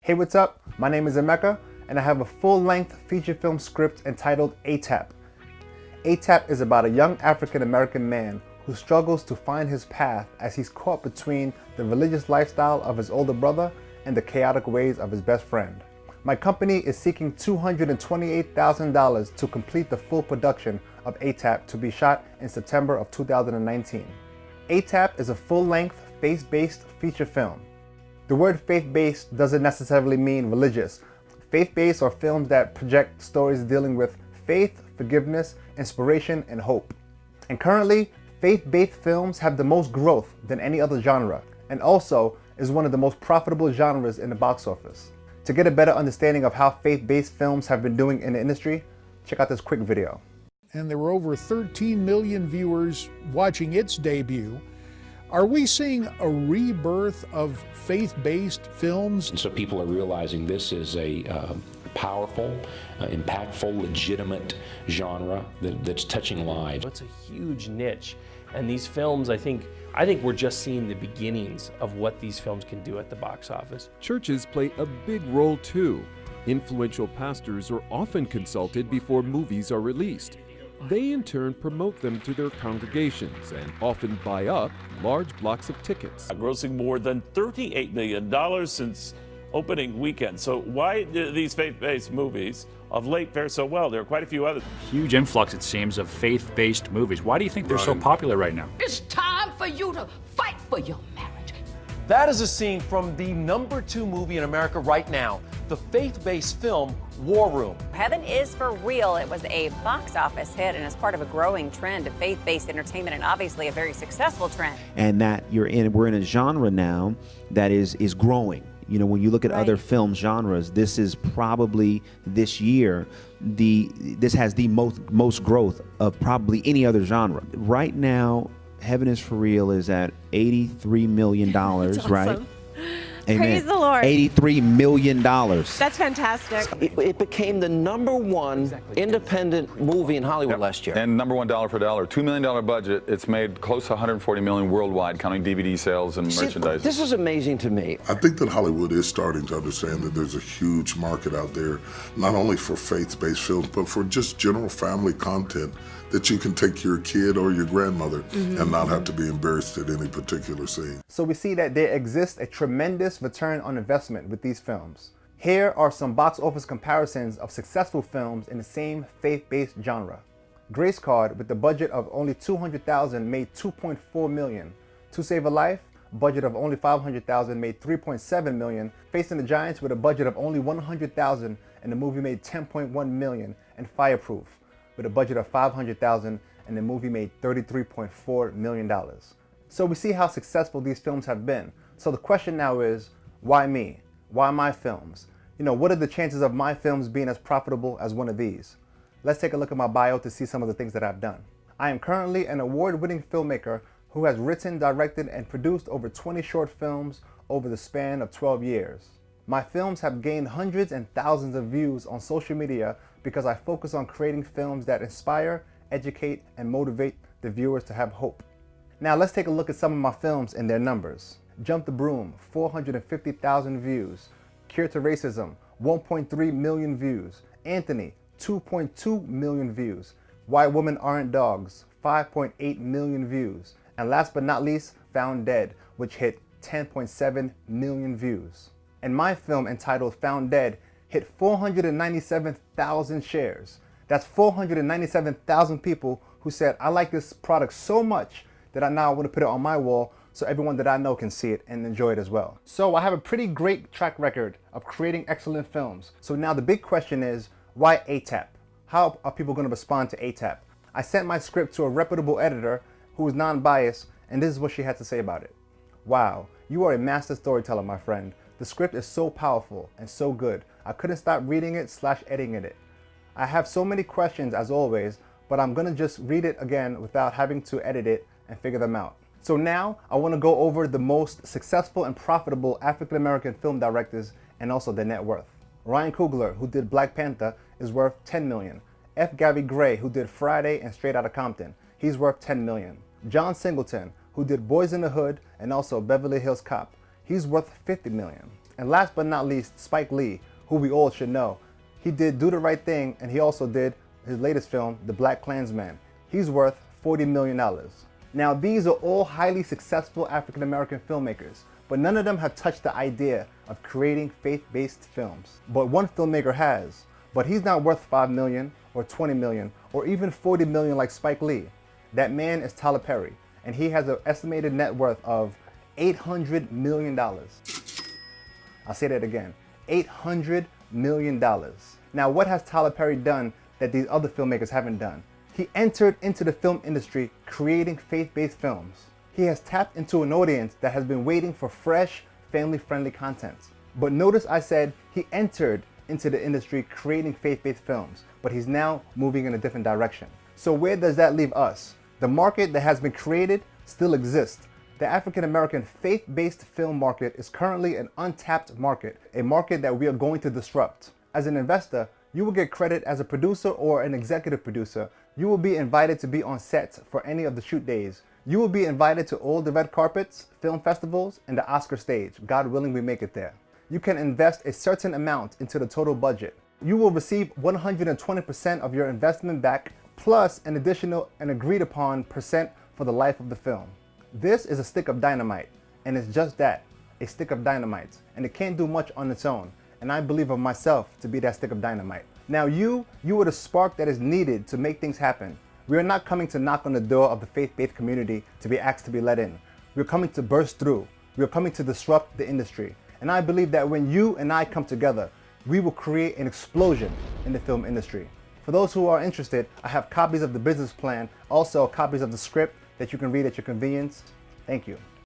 Hey, what's up? My name is Emeka, and I have a full-length feature film script entitled ATAP. ATAP is about a young African-American man who struggles to find his path as he's caught between the religious lifestyle of his older brother and the chaotic ways of his best friend. My company is seeking $228,000 to complete the full production of ATAP to be shot in September of 2019. ATAP is a full-length, faith-based feature film. The word faith-based doesn't necessarily mean religious. Faith-based are films that project stories dealing with faith, forgiveness, inspiration, and hope. And currently, faith-based films have the most growth than any other genre, and also is one of the most profitable genres in the box office. To get a better understanding of how faith-based films have been doing in the industry, check out this quick video. And there were over 13 million viewers watching its debut. Are we seeing a rebirth of faith-based films? And so people are realizing this is a powerful, impactful, legitimate genre that's touching lives. It's a huge niche, and these films, I think we're just seeing the beginnings of what these films can do at the box office. Churches play a big role too. Influential pastors are often consulted before movies are released. They in turn promote them to their congregations and often buy up large blocks of tickets. Grossing more than $38 million since opening weekend. So why do these faith-based movies of late fare so well? There are quite a few others. Huge influx, it seems, of faith-based movies. Why do you think they're so popular right now? It's time for you to fight for your marriage. That is a scene from the #2 movie in America right now, the faith-based film War Room. Heaven is for Real. It was a box office hit and is part of a growing trend of faith-based entertainment, and obviously a very successful trend. And that we're in a genre now that is growing. You know, when you look at other film genres, this is probably this year this has the most growth of probably any other genre. Right now, Heaven is for Real is at $83 million, awesome. right? Amen. Praise the Lord. $83 million. That's fantastic. It became the #1 independent movie in Hollywood last year. And #1 dollar for dollar. $2 million budget. It's made close to $140 million worldwide, counting DVD sales and merchandise. This is amazing to me. I think that Hollywood is starting to understand that there's a huge market out there, not only for faith-based films, but for just general family content that you can take your kid or your grandmother and not have to be embarrassed at any particular scene. So we see that there exists a tremendous return on investment with these films. Here are some box office comparisons of successful films in the same faith-based genre. Grace Card, with the budget of only $200,000, made $2.4 million. To Save a Life, budget of only $500,000, made $3.7 million. Facing the Giants, with a budget of only $100,000, and the movie made $10.1 million. And Fireproof, with a budget of $500,000, and the movie made $33.4 million. So we see how successful these films have been. So the question now is, why me? Why my films? You know, what are the chances of my films being as profitable as one of these? Let's take a look at my bio to see some of the things that I've done. I am currently an award-winning filmmaker who has written, directed, and produced over 20 short films over the span of 12 years. My films have gained hundreds and thousands of views on social media because I focus on creating films that inspire, educate, and motivate the viewers to have hope. Now let's take a look at some of my films and their numbers. Jump the Broom, 450,000 views. Cure to Racism, 1.3 million views. Anthony, 2.2 million views. White Women Aren't Dogs, 5.8 million views. And last but not least, Found Dead, which hit 10.7 million views. And my film entitled Found Dead hit 497,000 shares. That's 497,000 people who said, I like this product so much that I now want to put it on my wall so everyone that I know can see it and enjoy it as well. So I have a pretty great track record of creating excellent films. So now the big question is, why ATAP? How are people going to respond to ATAP? I sent my script to a reputable editor who was non-biased, and this is what she had to say about it. Wow, you are a master storyteller, my friend. The script is so powerful and so good. I couldn't stop reading it / editing it. I have so many questions as always, but I'm gonna just read it again without having to edit it and figure them out. So now I wanna go over the most successful and profitable African-American film directors and also their net worth. Ryan Coogler, who did Black Panther, is worth $10 million. F. Gary Gray, who did Friday and Straight Outta Compton, he's worth $10 million. John Singleton, who did Boys in the Hood and also Beverly Hills Cop, he's worth $50 million. And last but not least, Spike Lee, who we all should know. He did Do the Right Thing, and he also did his latest film, The Black Klansman. He's worth $40 million. Now, these are all highly successful African American filmmakers, but none of them have touched the idea of creating faith-based films. But one filmmaker has, but he's not worth $5 million or $20 million or even $40 million like Spike Lee. That man is Tyler Perry, and he has an estimated net worth of $800 million. I'll say that again, $800 million. Now, what has Tyler Perry done that these other filmmakers haven't done? He entered into the film industry creating faith-based films. He has tapped into an audience that has been waiting for fresh, family-friendly content. But notice I said he entered into the industry creating faith-based films, but he's now moving in a different direction. So where does that leave us? The market that has been created still exists. The African American faith-based film market is currently an untapped market, a market that we are going to disrupt. As an investor, you will get credit as a producer or an executive producer. You will be invited to be on set for any of the shoot days. You will be invited to all the red carpets, film festivals, and the Oscar stage. God willing, we make it there. You can invest a certain amount into the total budget. You will receive 120% of your investment back, plus an additional and agreed upon percent for the life of the film. This is a stick of dynamite, and it's just that, a stick of dynamite, and it can't do much on its own, and I believe of myself to be that stick of dynamite. Now you are the spark that is needed to make things happen. We are not coming to knock on the door of the faith-based community to be asked to be let in. We're coming to burst through. We're coming to disrupt the industry. And I believe that when you and I come together, we will create an explosion in the film industry. For those who are interested, I have copies of the business plan, also copies of the script that you can read at your convenience. Thank you.